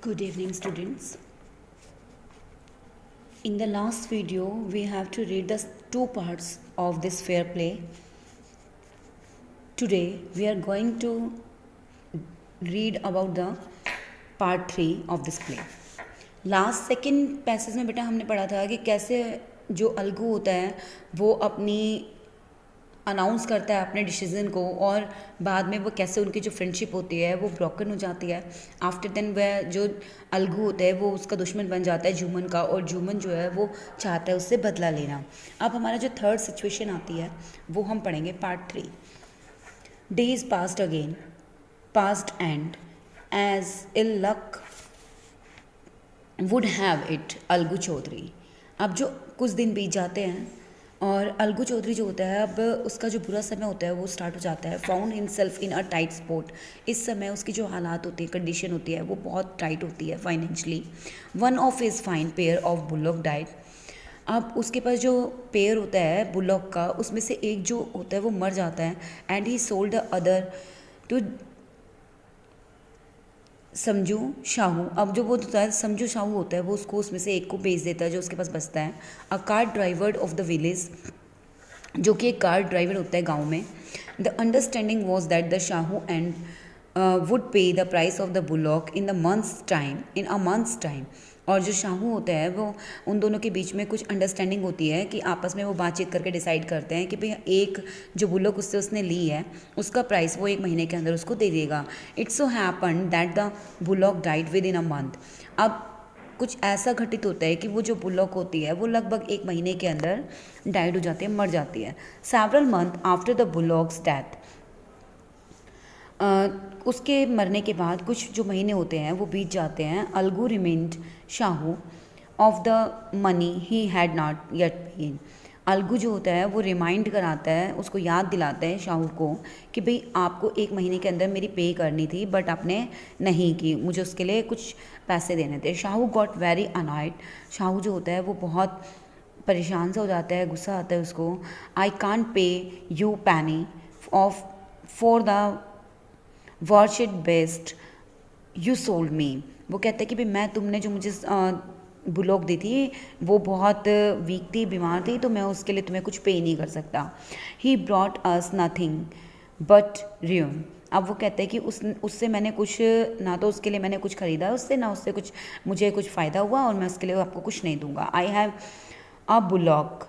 Good evening, students. In the last video, we have to read the two parts of this fair play. Today, we are going to read about the part 3 of this play. Last second passage में बेटा हमने पढ़ा था कि कैसे जो अलगू होता है वो अपनी अनाउंस करता है अपने डिसीजन को, और बाद में वो कैसे उनकी जो फ्रेंडशिप होती है वो ब्रोकन हो जाती है. आफ्टर देन वह जो अलगू होता है वो उसका दुश्मन बन जाता है जुमन का, और जुमन जो है वो चाहता है उससे बदला लेना. अब हमारा जो थर्ड सिचुएशन आती है वो हम पढ़ेंगे part 3. Days past again, past and as ill luck would have it Algu Chaudhary. अब जो कुछ दिन बीत जाते हैं और अलगू चौधरी जो होता है, अब उसका जो बुरा समय होता है वो स्टार्ट हो जाता है. Found himself in a tight spot. इस समय उसकी जो हालात होती है, कंडीशन होती है, वो बहुत टाइट होती है financially. One of his fine pair of bullock diet. अब उसके पास जो पेयर होता है बुलॉक का, उसमें से एक जो होता है वो मर जाता है. And he sold the other to Samjhu Sahu. अब जो वो होता है समझू शाहू होता है वो उसको उसमें से एक को बेच देता है जो उसके पास बचता है. A car driver of the village, जो कि एक कार ड्राइवर होता है गांव में. The understanding was that the Shahu and would pay the price of the bullock in a month's time. और जो शाहू होता है वो उन दोनों के बीच में कुछ अंडरस्टैंडिंग होती है कि आपस में वो बातचीत करके डिसाइड करते हैं कि भाई एक जो बुलॉक उससे उसने ली है उसका प्राइस वो 1 महीने के अंदर उसको दे देगा. It's so happen that the bullock died with in a month. अब कुछ ऐसा घटित होता है कि वो जो बुलॉक होती है वो लगभग 1 महीने के अंदर डाइड हो जाती है, मर जाती है. Several month after the bullocks death, उसके मरने के बाद कुछ जो महीने होते हैं वो बीत जाते हैं. Algu remained Shahu of the money he had not yet paid. Algu जो होता है वो रिमाइंड कराता है, उसको याद दिलाता है शाहू को कि भाई आपको 1 महीने के अंदर मेरी पे करनी थी बट आपने नहीं की, मुझे उसके लिए कुछ पैसे देने थे. Shahu got very annoyed. Shahu जो होता है वो बहुत परेशान सा हो जाता है, गुस्सा आता है उसको. I can't pay you penny of for the watch it best you sold me. वो कहता है कि भाई मैं तुमने जो मुझे बुलॉक दी थी वो बहुत वीक थी, बीमार थी, तो मैं उसके लिए तुम्हें कुछ पे नहीं कर सकता. He brought us nothing but rayon. अब वो कहते हैं कि उससे मैंने कुछ, ना तो उसके लिए मैंने कुछ ख़रीदा उससे, ना उससे कुछ मुझे कुछ फ़ायदा हुआ, और मैं उसके लिए आपको कुछ नहीं दूंगा. आई हैव अ बुलॉक,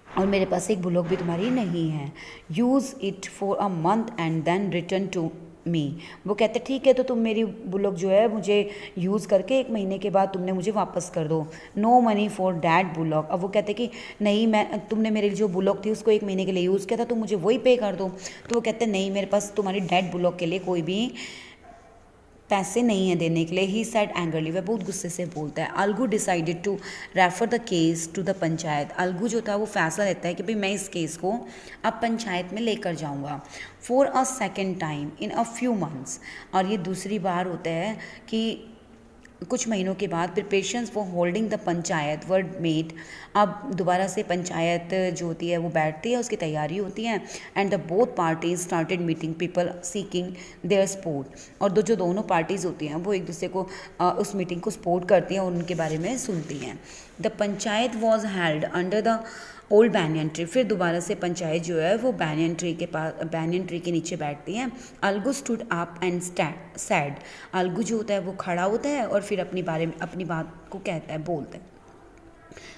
और मेरे पास एक बुलॉक भी तुम्हारी नहीं है. Use it for a month and then return to me. वो कहते ठीक है तो तुम मेरी बुलॉक जो है मुझे यूज़ करके 1 महीने के बाद तुमने मुझे वापस कर दो. No money for that bullock. अब वो कहते कि नहीं, मैं तुमने मेरी जो बुलॉक थी उसको 1 महीने के लिए यूज़ किया था तो मुझे वही पे कर दो. तो वो कहते नहीं, मेरे पास तुम्हारी डैट बुलॉक के लिए कोई भी पैसे नहीं है देने के लिए. He said angrily. वह बहुत गुस्से से बोलता है. Algu decided to refer the case to the panchayat. Algu जो था वो फैसला लेता है कि भाई मैं इस केस को अब पंचायत में लेकर जाऊंगा. For a second time in a few months. और ये दूसरी बार होता है कि कुछ महीनों के बाद preparations for holding the panchayat were made. अब दोबारा से पंचायत जो होती है वो बैठती है, उसकी तैयारी होती है. And the both parties started meeting people seeking their support. और जो दोनों पार्टीज़ होती हैं वो एक दूसरे को उस मीटिंग को सपोर्ट करती हैं और उनके बारे में सुनती हैं. The panchayat was held under the old banyan tree. फिर दोबारा से पंचायत जो है वो बैनियन ट्री के नीचे बैठती हैं. Algu stood up and sad. Algu जो होता है वो खड़ा होता है और फिर अपनी बात को कहता है, बोलता है.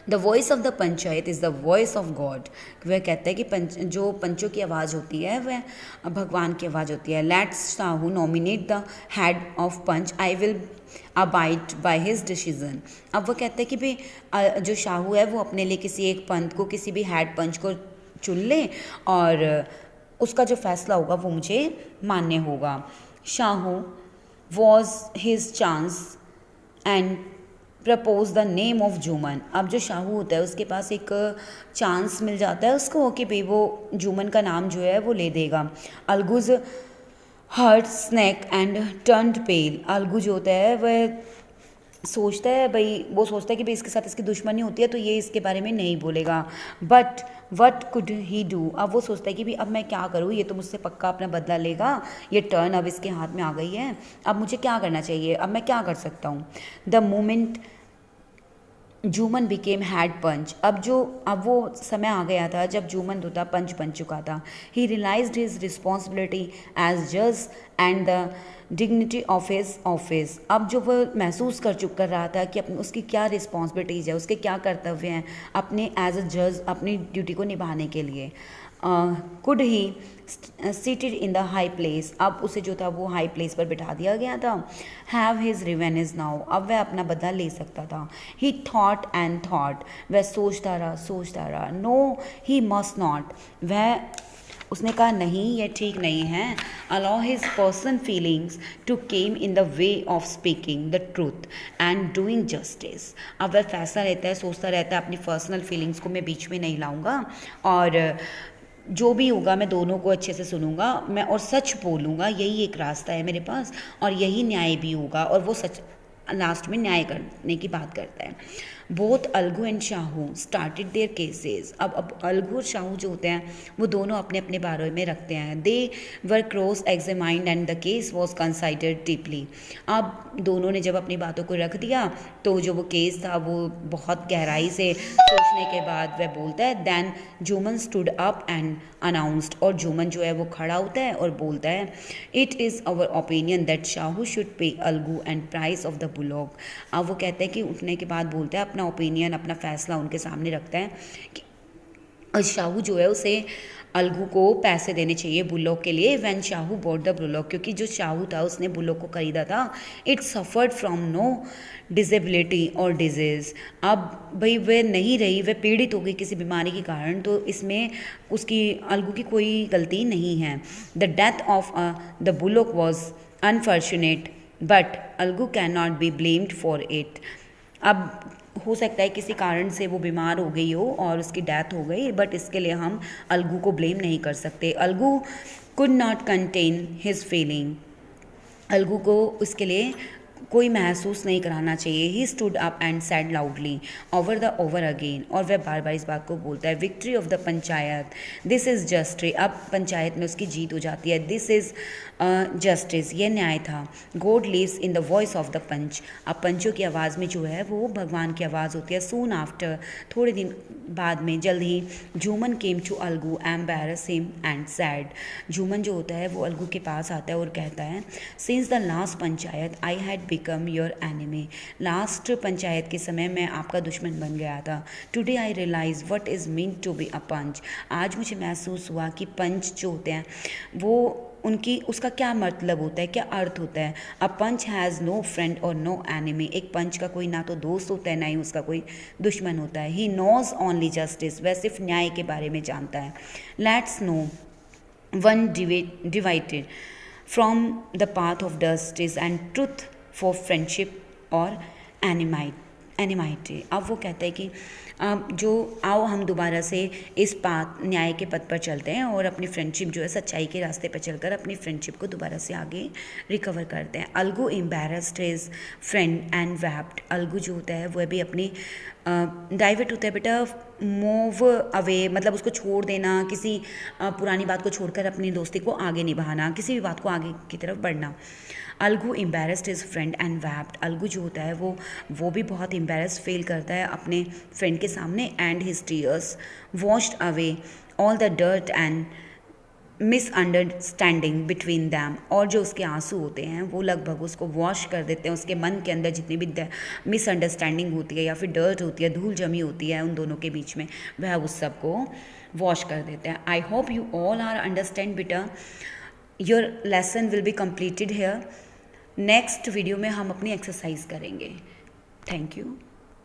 The voice of the panchayat is the voice of God. वह कहता है कि जो पंचों की आवाज़ होती है वह भगवान की आवाज़ होती है. Let's Sahu nominate the head of panch. I will abide by his decision. अब वो कहते हैं कि भाई जो शाहू है वो अपने लिए किसी एक पंथ को, किसी भी हेड पंच को चुन ले और उसका जो फैसला होगा वो मुझे मान्य होगा. Shahu was his chance and propose the name of Juman. अब जो शाहू होता है उसके पास एक चांस मिल जाता है उसको कि भाई वो जुमन का नाम जो है वो ले देगा. अलगूज हर्ट स्नैक एंड टर्न्ड पेल. अलगू जो होता है वह सोचता है कि भाई इसके साथ इसकी दुश्मनी होती है तो ये इसके बारे में नहीं बोलेगा. But what could he do, अब वो सोचता है कि भी अब मैं क्या करूँ, ये तो मुझसे पक्का अपना बदला लेगा, ये टर्न अब इसके हाथ में आ गई है, अब मुझे क्या करना चाहिए, अब मैं क्या कर सकता हूँ। द मोमेंट जूमन बिकेम हैड पंच, अब वो समय आ गया था जब जूमन दूता पंच बन चुका था। ही रियलाइज्ड हिज रिस्पॉन्सिबिलिटी एज जज and the dignity of his office, अब जो वो महसूस कर रहा था कि अपनी उसकी क्या रिस्पॉन्सिबिलिटीज़ है, उसके क्या कर्तव्य हैं अपने एज अ जज अपनी ड्यूटी को निभाने के लिए। Could he seated in the high place, अब उसे जो था वो हाई प्लेस पर बिठा दिया गया था। हैव हिज रिवेन्यूज नाउ, अब वह अपना बदला ले सकता था। ही थॉट एंड थॉट, वह सोचता रहा। नो ही मस्ट नॉट, वह उसने कहा नहीं ये ठीक नहीं है। Allow his person feelings to came in the way of speaking the truth and doing justice, अब वह फैसला लेता है, सोचता रहता है अपनी पर्सनल फीलिंग्स को मैं बीच में नहीं लाऊंगा और जो भी होगा मैं दोनों को अच्छे से सुनूंगा मैं और सच बोलूँगा, यही एक रास्ता है मेरे पास और यही न्याय भी होगा, और वो सच लास्ट में न्याय करने की बात करता है। Both Algu and Sahu started their cases, अब अलगू और शाहू जो होते हैं वो दोनों अपने अपने बारे में रखते हैं। They were cross examined and the case was considered deeply, अब दोनों ने जब अपनी बातों को रख दिया तो जो वो केस था वो बहुत गहराई से सोचने के बाद वह बोलता है then Jumman stood up and announced, और जूमन जो है वो खड़ा होता है और बोलता है it is our opinion that Shahu should pay Algu and price of the bullock, अब वो कहते हैं कि उठने के बाद बोलता है अपना ओपिनियन अपना फैसला उनके सामने रखता है कि शाहू जो है उसे अलगू को पैसे देने चाहिए बुलोक के लिए। When Sahu bought the bullock, क्योंकि जो शाहू था उसने बुलोक को खरीदा था, it suffered from no disability और डिजीज़, अब भाई वह नहीं रही, वह पीड़ित हो गई किसी बीमारी के कारण, तो इसमें उसकी अलगू की कोई गलती नहीं है। The death of the bullock was unfortunate but Algu can not be blamed for it, अब हो सकता है किसी कारण से वो बीमार हो गई हो और उसकी डेथ हो गई, बट इसके लिए हम अलगू को ब्लेम नहीं कर सकते। Algu could not contain his feeling, Algu को उसके लिए कोई महसूस नहीं कराना चाहिए। He stood up and said loudly over again, और वह बार बार इस बात को बोलता है victory of the panchayat, this is justice, अब पंचायत में उसकी जीत हो जाती है। दिस इज़ जस्टिस, यह न्याय था। God lives in the voice of the panch, अब पंचों की आवाज़ में जो है वो भगवान की आवाज़ होती है। सून आफ्टर, थोड़े दिन बाद में जल्द ही Jumman came to Algu embarrass him and said, Jumman जो होता है वो अलगू के पास आता है और कहता है since the last panchayat I had become your enemy, last panchayat के समय मैं आपका दुश्मन बन गया था। Today I realize what is mean to be a panch, आज मुझे महसूस हुआ कि पंच जो होते हैं वो उनकी उसका क्या मतलब होता है, क्या अर्थ होता है। अ पंच हैज़ नो फ्रेंड और नो एनिमी, एक पंच का कोई ना तो दोस्त होता है ना ही उसका कोई दुश्मन होता है। ही नोज ओनली जस्टिस, वह सिर्फ न्याय के बारे में जानता है। Let's no one divided from the path of justice and truth for friendship और एनिमाइटी, अब वो कहते हैं कि जो आओ हम दोबारा से इस न्याय के पथ पर चलते हैं और अपनी फ्रेंडशिप जो है सच्चाई के रास्ते पर चलकर अपनी फ्रेंडशिप को दोबारा से आगे रिकवर करते हैं। Algu embarrassed his friend and wept, Algu जो होता है वह भी अपनी डाइवर्ट होता है बेटा, मूव अवे मतलब उसको छोड़ देना, किसी पुरानी बात को छोड़कर अपनी दोस्ती को आगे निभाना, किसी भी बात को आगे की तरफ बढ़ना। Algu embarrassed his friend and wept, Algu जो होता है वो भी बहुत एम्बेरस फील करता है अपने फ्रेंड के सामने। And his tears washed away all the dirt and misunderstanding between them, और जो उसके आंसू होते हैं वो लगभग उसको वॉश कर देते हैं, उसके मन के अंदर जितनी भी मिसअंडरस्टैंडिंग होती है या फिर डर्ट होती है, धूल जमी होती है उन दोनों के बीच में, वह उस सब को वॉश कर देते हैं। I hope you all are understand बेटा, your lesson will be completed here. Next video में हम अपनी एक्सरसाइज करेंगे। Thank you.